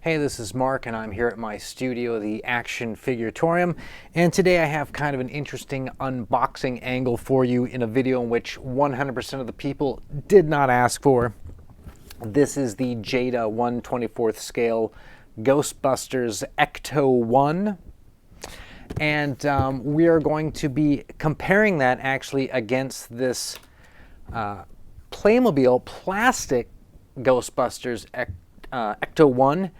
Hey, this is Mark and I'm here at my studio, the Action Figuratorium, and today I have kind of an interesting unboxing angle for you in a video in which 100% of the people did not ask for. This is the Jada 1/24th scale Ghostbusters Ecto-1, and we are going to be comparing that actually against this Playmobil plastic Ghostbusters Ecto-1.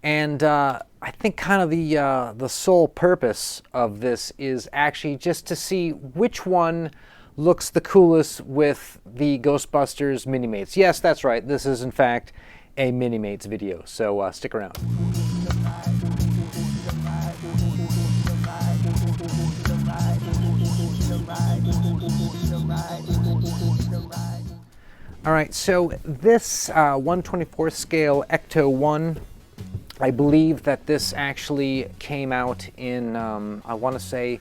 And I think kind of the sole purpose of this is actually just to see which one looks the coolest with the Ghostbusters Minimates. Yes, that's right. This is in fact a Minimates video, so stick around. All right, so this 1/24th scale Ecto-1, I believe that this actually came out in, I want to say,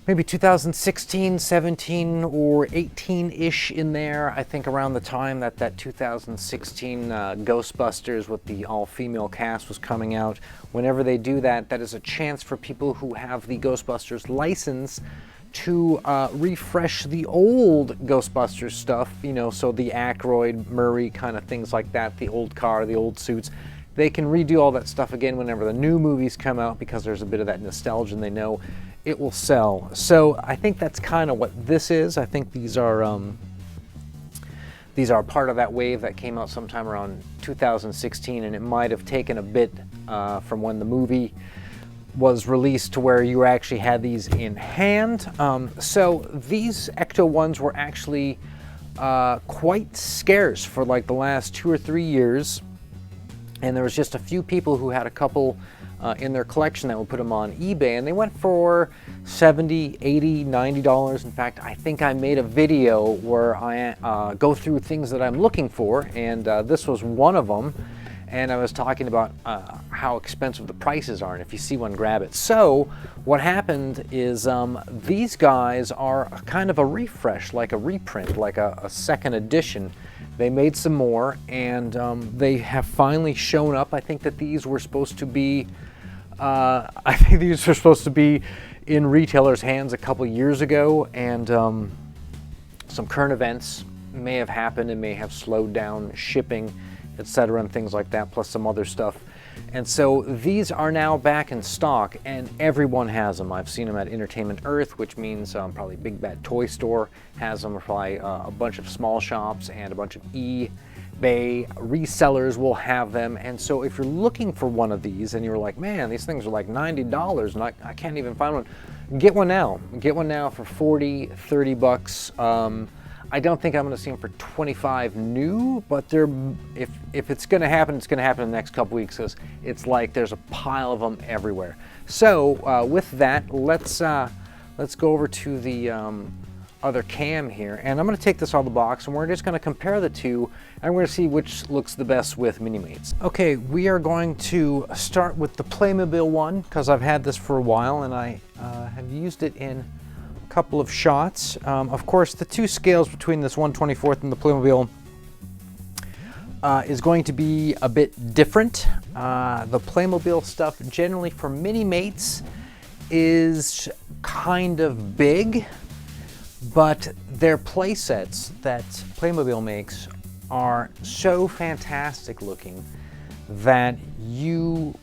maybe 2016, 17, or 18-ish in there. I think around the time that that 2016 Ghostbusters with the all-female cast was coming out. Whenever they do that, that is a chance for people who have the Ghostbusters license to refresh the old Ghostbusters stuff, you know, so the Aykroyd, Murray kind of things like that, the old car, the old suits. They can redo all that stuff again whenever the new movies come out because there's a bit of that nostalgia and they know it will sell. So I think that's kind of what this is. I think these are part of that wave that came out sometime around 2016, and it might have taken a bit from when the movie was released to where you actually had these in hand. So these Ecto-1s were actually quite scarce for like the last 2 or 3 years. And there was just a few people who had a couple in their collection that would put them on eBay, and they went for $70, $80, $90. In fact, I think I made a video where I go through things that I'm looking for, and this was one of them. And I was talking about how expensive the prices are, and if you see one, grab it. So what happened is these guys are kind of a refresh, like a reprint, like a second edition. They made some more, and they have finally shown up. I think that these were supposed to be, in retailers' hands a couple years ago, and some current events may have happened and may have slowed down shipping, etc., and things like that, plus some other stuff. And so these are now back in stock, and everyone has them. I've seen them at Entertainment Earth, which means probably Big Bad Toy Store has them, or probably a bunch of small shops and a bunch of eBay resellers will have them. And so if you're looking for one of these and you're like, man, these things are like $90 and I can't even find one, get one now. Get one now for 40, 30 bucks. I don't think I'm going to see them for 25 new, but they're, if it's going to happen, it's going to happen in the next couple weeks, because it's like there's a pile of them everywhere. So with that, let's go over to the other cam here, and I'm going to take this out of the box, and we're just going to compare the two, and we're going to see which looks the best with Minimates. Okay, we are going to start with the Playmobil one, because I've had this for a while, and I have used it in couple of shots. Of course, the two scales between this 1/24th and the Playmobil is going to be a bit different. The Playmobil stuff generally for Minimates is kind of big, but their play sets that Playmobil makes are so fantastic looking that you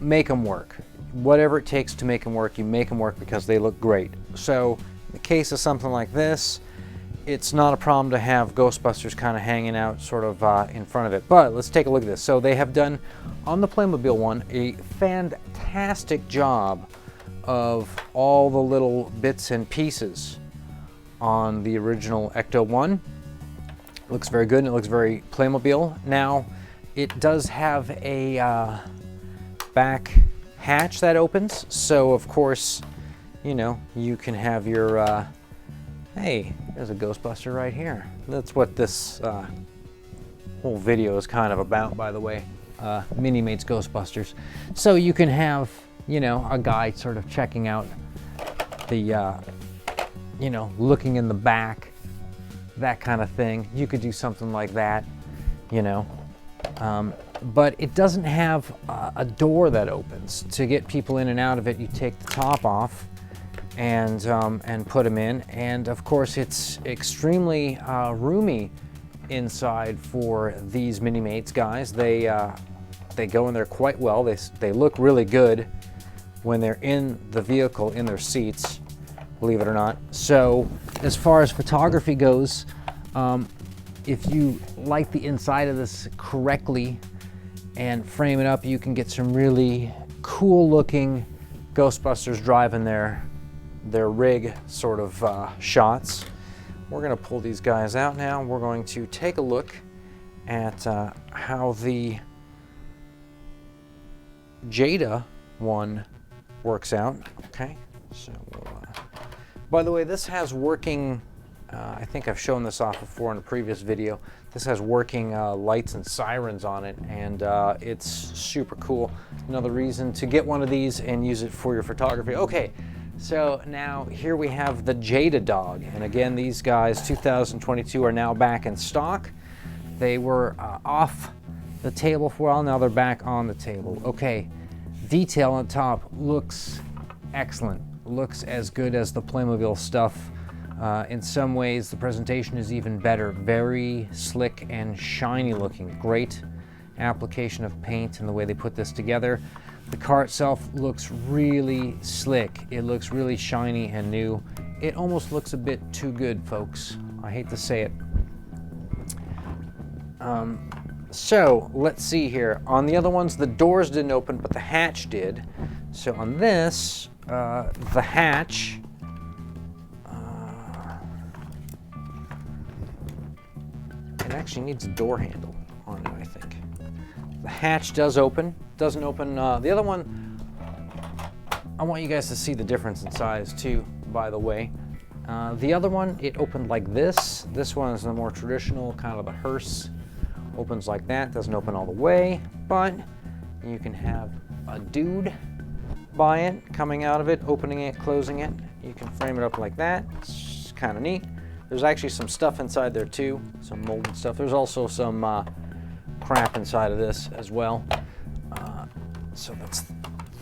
make them work. Whatever it takes to make them work, you make them work because they look great. So in the case of something like this, it's not a problem to have Ghostbusters kind of hanging out sort of in front of it. But let's take a look at this. So they have done, on the Playmobil one, a fantastic job of all the little bits and pieces on the original Ecto-1. Looks very good, and it looks very Playmobil. Now, it does have a back hatch that opens, so of course, you know, you can have your hey, there's a Ghostbuster right here. That's what this whole video is kind of about, by the way. Minimates Ghostbusters. So you can have, you know, a guy sort of checking out the you know, looking in the back, that kind of thing. You could do something like that, you know. but it doesn't have a door that opens. To get people in and out of it, you take the top off and put them in. And of course, it's extremely roomy inside for these Minimates, guys. They go in there quite well. They look really good when they're in the vehicle, in their seats, believe it or not. So as far as photography goes, if you light the inside of this correctly and frame it up, you can get some really cool looking Ghostbusters driving their rig sort of shots. We're gonna pull these guys out now. We're going to take a look at how the Jada one works out. Okay, so by the way, this has working, I think I've shown this off before in a previous video. This has working lights and sirens on it, and it's super cool. Another reason to get one of these and use it for your photography. Okay, so now here we have the Jada dog, and again, these guys 2022 are now back in stock. They were off the table for a while, now they're back on the table. Okay, detail on top looks excellent, looks as good as the Playmobil stuff. In some ways the presentation is even better, very slick and shiny looking. Great application of paint and the way they put this together. The car itself looks really slick. It looks really shiny and new. It almost looks a bit too good, folks. I hate to say it. So let's see here. On the other ones, the doors didn't open, but the hatch did. So on this, the hatch, it actually needs a door handle on it, I think. The hatch does open, doesn't open. The other one, I want you guys to see the difference in size too, by the way. The other one, it opened like this. This one is the more traditional, kind of the hearse. Opens like that, doesn't open all the way, but you can have a dude by it, coming out of it, opening it, closing it. You can frame it up like that. It's kind of neat. There's actually some stuff inside there too, some molded stuff. There's also some crap inside of this as well. So that's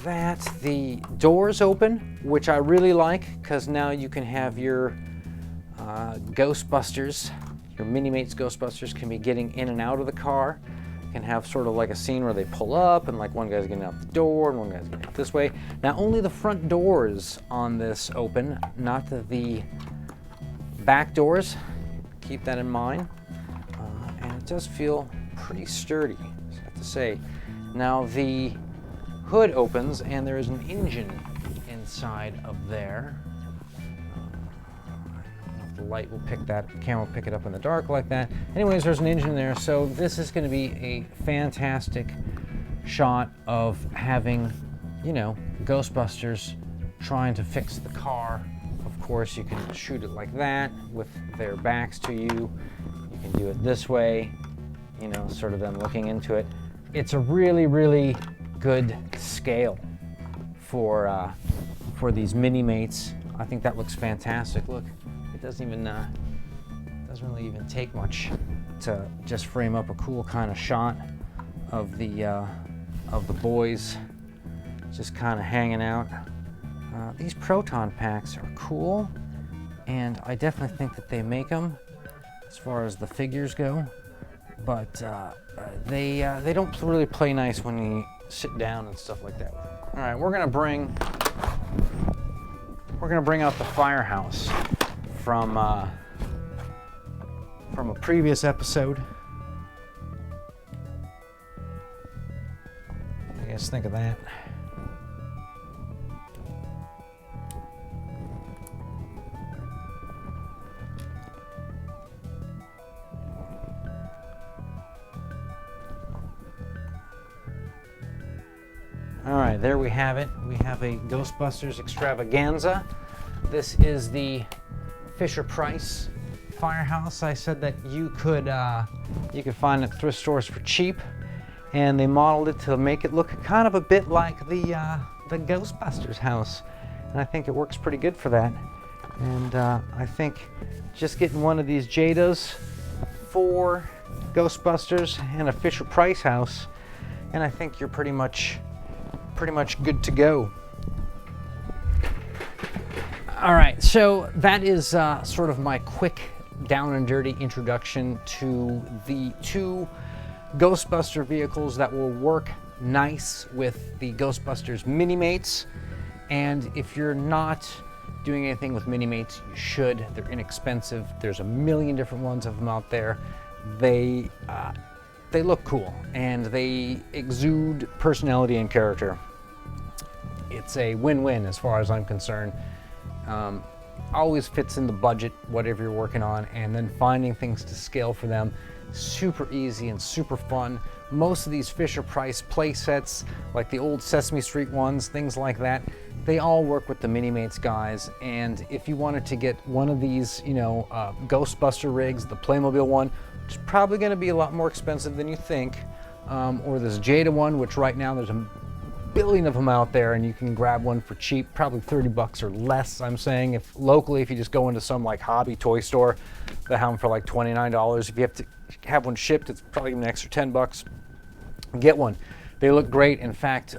that. The doors open, which I really like, because now you can have your Ghostbusters, your Minimates Ghostbusters can be getting in and out of the car. You can have sort of like a scene where they pull up and like one guy's getting out the door and one guy's getting out this way. Now only the front doors on this open, not the back doors. Keep that in mind. And it does feel pretty sturdy, I have to say. Now the hood opens and there is an engine inside of there. The light will pick that, camera will pick it up in the dark like that. Anyways, there's an engine there, so this is going to be a fantastic shot of having, you know, Ghostbusters trying to fix the car. Of course, you can shoot it like that with their backs to you. You can do it this way, you know, sort of them looking into it. It's a really, really good scale for these Minimates. I think that looks fantastic. Look. It doesn't really even take much to just frame up a cool kind of shot of the boys just kind of hanging out. These proton packs are cool, and I definitely think that they make them as far as the figures go, but they don't really play nice when you sit down and stuff like that. All right, we're gonna bring out the Firehouse from a previous episode. What do you guys think of that? All right, there we have it. We have a Ghostbusters extravaganza. This is the Fisher-Price Firehouse. I said that you could find it at thrift stores for cheap, and they modeled it to make it look kind of a bit like the Ghostbusters house, and I think it works pretty good for that. And I think just getting one of these Jadas for Ghostbusters and a Fisher-Price house and I think you're pretty much good to go. All right, so that is sort of my quick down and dirty introduction to the 2 Ghostbuster vehicles that will work nice with the Ghostbusters Minimates. And if you're not doing anything with Minimates, you should. They're inexpensive. There's a million different ones of them out there. They look cool and they exude personality and character. It's a win-win as far as I'm concerned. Always fits in the budget, whatever you're working on, and then finding things to scale for them, super easy and super fun. Most of these Fisher-Price play sets, like the old Sesame Street ones, things like that, they all work with the Minimates guys. And if you wanted to get one of these, you know, Ghostbuster rigs, the Playmobil one, which is probably going to be a lot more expensive than you think, or this Jada one, which right now there's a billion of them out there, and you can grab one for cheap, probably 30 bucks or less. I'm saying if locally, if you just go into some like hobby toy store, they have them for like $29. If you have to have one shipped, it's probably an extra 10 bucks. Get one. They look great. In fact,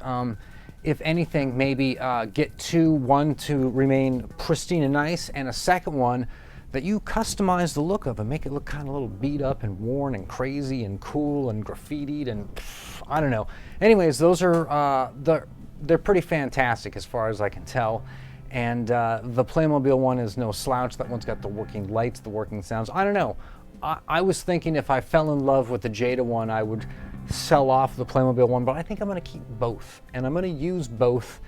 if anything, maybe get 2, one to remain pristine and nice, and a second one that you customize the look of and make it look kind of a little beat up and worn and crazy and cool and graffitied and I don't know. Anyways, those are they're pretty fantastic as far as I can tell. And the Playmobil one is no slouch. That one's got the working lights, the working sounds. I don't know. I was thinking if I fell in love with the Jada one, I would sell off the Playmobil one, but I think I'm going to keep both, and I'm going to use both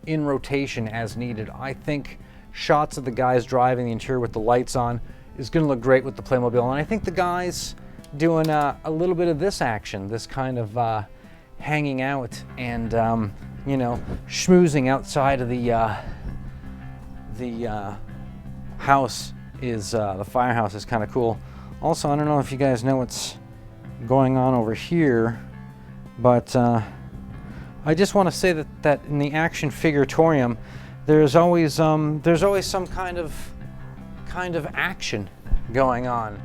in rotation as needed. I think shots of the guys driving the interior with the lights on is going to look great with the Playmobil, and I think the guys doing a little bit of this action, this kind of hanging out and you know, schmoozing outside of the house is the Firehouse is kind of cool. Also, I don't know if you guys know what's going on over here, but I just want to say that in the action figuratorium, there's always some kind of action going on.